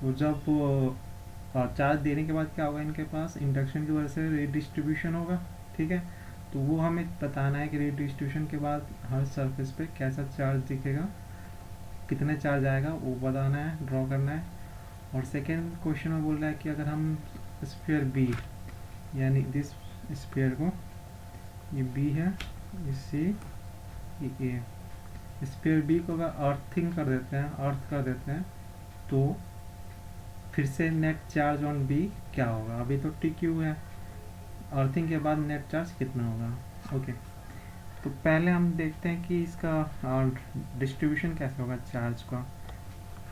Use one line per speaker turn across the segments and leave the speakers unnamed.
तो जब चार्ज देने के बाद क्या होगा, इनके पास इंडक्शन की वजह से रेट डिस्ट्रीब्यूशन होगा। ठीक है, तो वो हमें बताना है कि रेट डिस्ट्रीब्यूशन के बाद हर सरफेस पे कैसा चार्ज दिखेगा, कितने चार्ज आएगा वो बताना है, ड्रॉ करना है। और सेकेंड क्वेश्चन में बोल रहा है कि अगर हम स्फीयर बी, यानी दिस स्फीयर को, ये बी है, ये सी, ये ए, स्फीयर बी को अगर अर्थिंग कर देते हैं, अर्थ कर देते हैं, तो फिर से नेट चार्ज ऑन बी क्या होगा। अभी तो टी क्यू है, अर्थिंग के बाद नेट चार्ज कितना होगा। ओके, तो पहले हम देखते हैं कि इसका डिस्ट्रीब्यूशन कैसे होगा चार्ज का,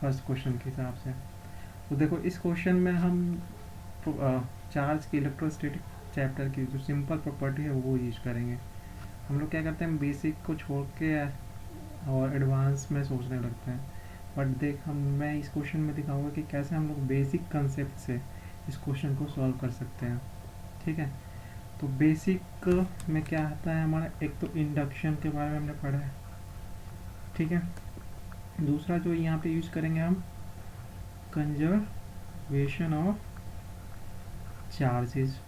फर्स्ट क्वेश्चन के हिसाब से। तो देखो इस क्वेश्चन में हम चार्ज की इलेक्ट्रोस्टैटिक चैप्टर की जो सिंपल प्रॉपर्टी है वो यूज करेंगे। हम लोग क्या करते हैं, बेसिक को छोड़ के और एडवांस में सोचने लगते हैं। बट मैं इस क्वेश्चन में दिखाऊंगा कि कैसे हम लोग बेसिक कंसेप्ट से इस क्वेश्चन को सॉल्व कर सकते हैं। ठीक है, तो बेसिक में क्या आता है हमारा, एक तो इंडक्शन के बारे में हमने पढ़ा है। ठीक है, दूसरा जो यहाँ पे यूज करेंगे हम, conservation of charges.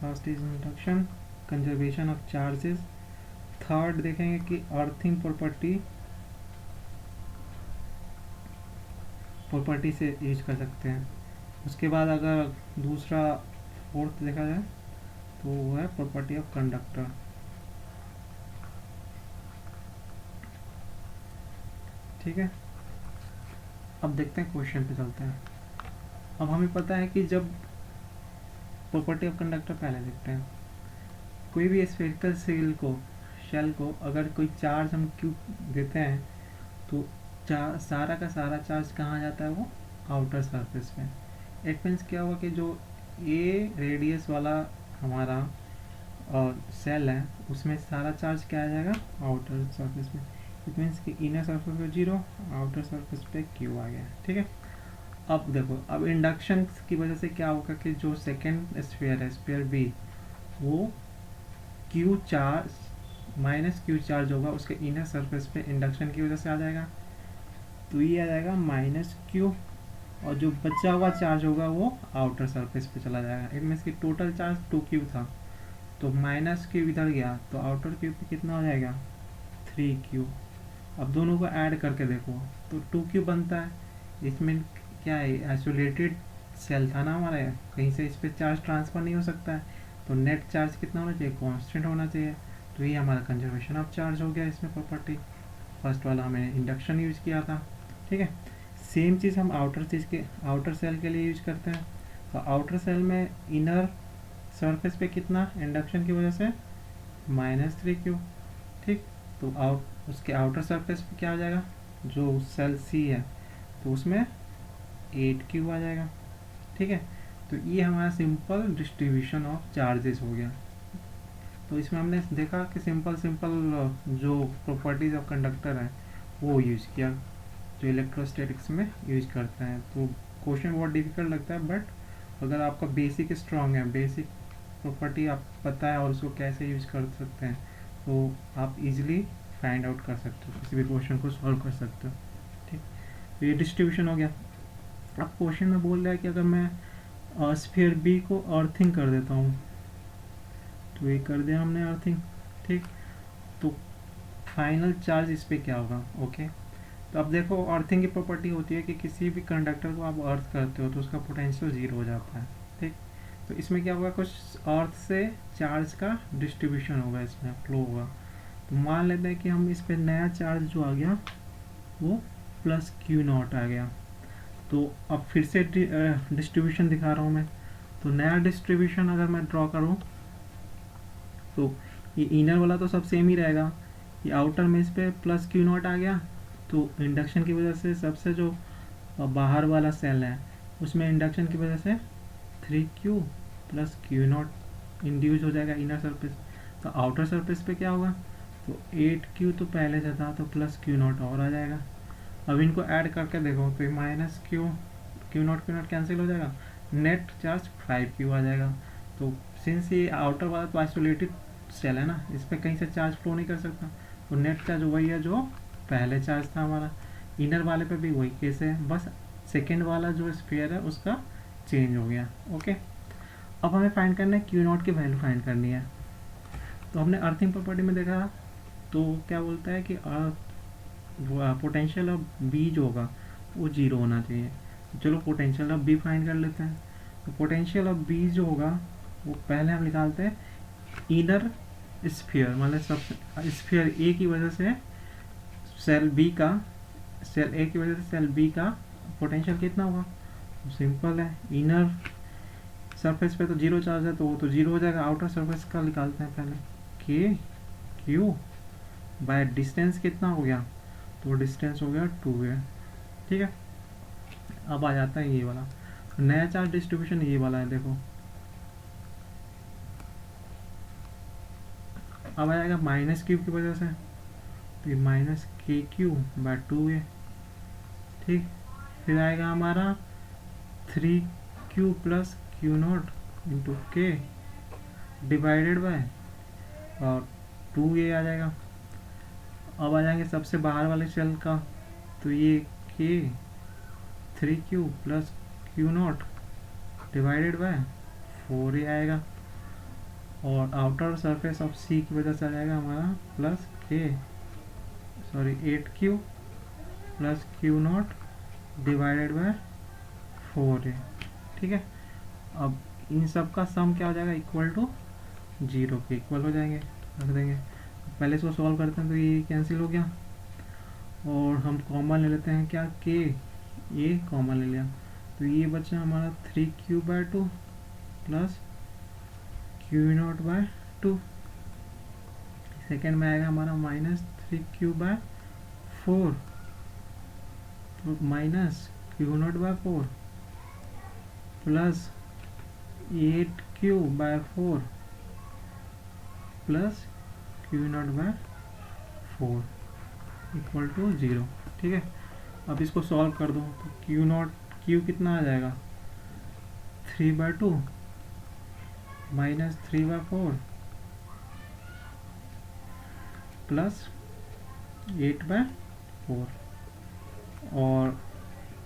First is induction, conservation of charges. Third देखेंगे कि अर्थिंग प्रॉपर्टी से यूज कर सकते हैं। उसके बाद अगर दूसरा फोर्थ देखा जाए तो वो है प्रॉपर्टी ऑफ कंडक्टर। ठीक है, अब देखते हैं क्वेश्चन पे चलते हैं। अब हमें पता है कि जब प्रॉपर्टी ऑफ कंडक्टर पहले देखते हैं, कोई भी स्फेरिकल शेल को अगर कोई चार्ज हम क्यू देते हैं तो सारा का सारा चार्ज कहाँ जाता है, वो आउटर सरफेस पे। इट मीन्स क्या होगा कि जो ए रेडियस वाला हमारा सेल है उसमें सारा चार्ज क्या आ जाएगा, आउटर सरफेस पे। इट मीन्स कि इनर सरफेस पे 0, आउटर सरफेस पे क्यू आ गया। ठीक है, अब देखो, अब इंडक्शन की वजह से क्या होगा कि जो सेकेंड स्फीयर है, स्फीयर बी, वो Q charge minus Q charge होगा उसके इनर सरफेस पे, इंडक्शन की वजह से आ जाएगा। तो ये आ जाएगा माइनस क्यू, और जो बचा हुआ चार्ज होगा वो आउटर सरफेस पे चला जाएगा। इट मीन्स कि टोटल चार्ज 2 क्यू था, तो माइनस क्यू इधर गया तो आउटर क्यू पे कितना हो जाएगा, 3 क्यू। अब दोनों को ऐड करके देखो तो 2 क्यू बनता है। इसमें क्या है, आइसोलेटेड सेल था ना हमारा, कहीं से इस पर चार्ज ट्रांसफर नहीं हो सकता है, तो नेट चार्ज कितना होना चाहिए, कांस्टेंट होना चाहिए। तो ये हमारा कंजर्वेशन ऑफ चार्ज हो गया इसमें प्रॉपर्टी। फर्स्ट वाला हमने इंडक्शन यूज किया था। ठीक है, सेम चीज़ हम आउटर सेल के लिए यूज करते हैं। तो आउटर सेल में इनर सरफेस पे कितना, इंडक्शन की वजह से -3 क्यू। ठीक, तो उसके आउटर सरफेस पे क्या आ जाएगा, जो सेल सी है तो उसमें 8 क्यू आ जाएगा। ठीक है, तो ये हमारा सिंपल डिस्ट्रीब्यूशन ऑफ चार्जेस हो गया। तो इसमें हमने देखा कि सिंपल जो प्रॉपर्टीज ऑफ कंडक्टर है वो यूज किया, जो इलेक्ट्रोस्टैटिक्स में यूज करते हैं। तो क्वेश्चन बहुत डिफिकल्ट लगता है, बट अगर आपका बेसिक स्ट्रांग है, बेसिक प्रॉपर्टी आप पता है और उसको कैसे यूज कर सकते हैं, तो आप इजीली फाइंड आउट कर सकते हो, किसी भी क्वेश्चन को सॉल्व कर सकते हो। ठीक, तो ये डिस्ट्रीब्यूशन हो गया। अब क्वेश्चन में बोल रहा है कि अगर मैं स्फीयर बी को अर्थिंग कर देता हूँ, तो ये कर दिया हमने अर्थिंग। ठीक, तो फाइनल चार्ज इस पर क्या होगा। ओके, तो अब देखो अर्थिंग की प्रॉपर्टी होती है कि किसी भी कंडक्टर को आप अर्थ करते हो तो उसका पोटेंशियल 0 हो जाता है। ठीक, तो इसमें क्या होगा, कुछ अर्थ से चार्ज का डिस्ट्रीब्यूशन होगा, इसमें फ्लो होगा। तो मान लेते हैं कि हम इस पर नया चार्ज जो आ गया वो +Q0 आ गया। तो अब फिर से डिस्ट्रीब्यूशन दिखा रहा हूँ मैं। तो नया डिस्ट्रीब्यूशन अगर मैं ड्रॉ करूँ तो ये इनर वाला तो सब सेम ही रहेगा, ये आउटर में इस पर +Q0 आ गया। तो इंडक्शन की वजह से सबसे जो बाहर वाला सेल है उसमें इंडक्शन की वजह से 3Q + Q0 इंड्यूस हो जाएगा इनर सरफेस। तो आउटर सरफेस पे क्या होगा, तो 8Q तो पहले से था तो +Q0 और आ जाएगा। अब इनको ऐड करके देखो तो -Q0 कैंसिल हो जाएगा, नेट चार्ज 5Q आ जाएगा। तो सिंस ये आउटर वाला तो आइसोलेटेड सेल है ना, इस पर कहीं से चार्ज फ्लो नहीं कर सकता, तो नेट चार्ज वही है जो पहले चार्ज था हमारा। इनर वाले पे भी वही केस है, बस सेकेंड वाला जो स्फीयर है उसका चेंज हो गया। ओके, अब हमें फाइंड करना है क्यू नॉट की वैल्यू फाइंड करनी है। तो हमने अर्थिंग प्रॉपर्टी में देखा, तो क्या बोलता है कि पोटेंशियल ऑफ बी जो होगा वो जीरो होना चाहिए। चलो पोटेंशियल ऑफ बी फाइंड कर लेते हैं। तो पोटेंशियल ऑफ बी जो होगा वो पहले हम निकालते हैं इनर स्फीयर, मतलब सब स्फीयर ए की वजह से सेल बी का, सेल ए की वजह से सेल बी का पोटेंशियल कितना होगा। सिंपल है, इनर सरफेस पे तो जीरो चार्ज है तो वो तो जीरो हो जाएगा। आउटर सरफेस का निकालते हैं पहले, के क्यू बाय डिस्टेंस कितना हो गया, तो डिस्टेंस हो गया 2a। ठीक है, अब आ जाता है ये वाला नया चार्ज डिस्ट्रीब्यूशन, ये वाला है देखो। अब आ जाएगा माइनस क्यू की वजह से, तो ये माइनस के क्यू बाय 2a। ठीक, फिर आएगा हमारा 3q plus q not into के डिवाइडेड बाय और 2a आ जाएगा। अब आ जाएंगे सबसे बाहर वाले सेल का, तो ये के 3q plus q not divided by 4a आएगा। और आउटर सरफेस ऑफ सी की वजह से आ जाएगा हमारा प्लस के 8q plus q not divided by 4a। ठीक है, अब इन सब का सम क्या हो जाएगा, इक्वल टू 0 के इक्वल हो जाएंगे, रख देंगे। पहले इसको सॉल्व करते हैं तो ये कैंसिल हो गया और हम कॉमन ले लेते हैं क्या, के ये कॉमन ले लिया, तो ये बचा हमारा 3q by 2 plus q naught by 2। Second में आएगा हमारा माइनस 3q बाय 4 तो minus q naught by 4 plus 8q by 4 plus q naught by 4 equal to 0। ठीक है, अब इसको सॉल्व कर दो तो क्यू नॉट, क्यू कितना आ जाएगा 3/2 माइनस 3/4 प्लस 8/4। और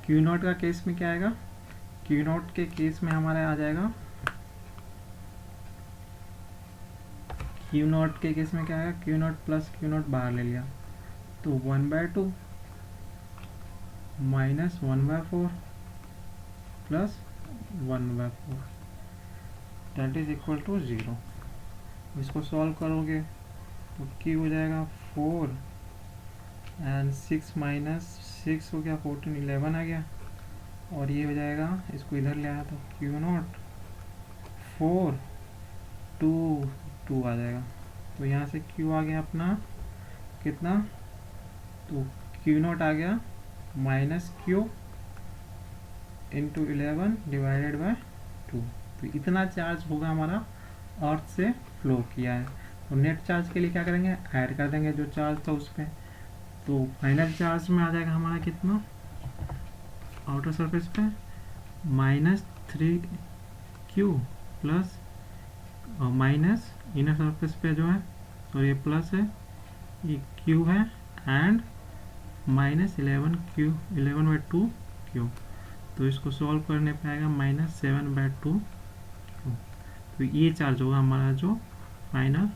क्यू नॉट का केस में क्या आएगा, क्यू नॉट के केस में हमारा आ जाएगा, क्यू नॉट के केस में क्या आएगा, q naught plus q naught बाहर ले लिया तो 1/2 minus 1/4 plus 1/4 that is equal to 0। इसको सॉल्व करोगे तो क्यू हो जाएगा 4 एंड 6 माइनस 6 हो गया 14, 11 आ गया। और ये हो जाएगा, इसको इधर ले आया तो क्यू नॉट 4 2 आ जाएगा। तो यहाँ से क्यू आ गया अपना कितना, तो क्यू नॉट आ गया minus Q into 11 divided by 2। तो इतना चार्ज होगा हमारा अर्थ से फ्लो किया है। तो नेट चार्ज के लिए क्या करेंगे, ऐड कर देंगे जो चार्ज था उस पर। तो फाइनल चार्ज में आ जाएगा हमारा कितना, आउटर सरफेस पे minus 3q plus minus inner surface पे जो है, तो ये प्लस है, ये q है एंड माइनस 11/2q। तो इसको सॉल्व करने पे आएगा माइनस 7/2q। तो ये चार्ज होगा हमारा जो फाइनल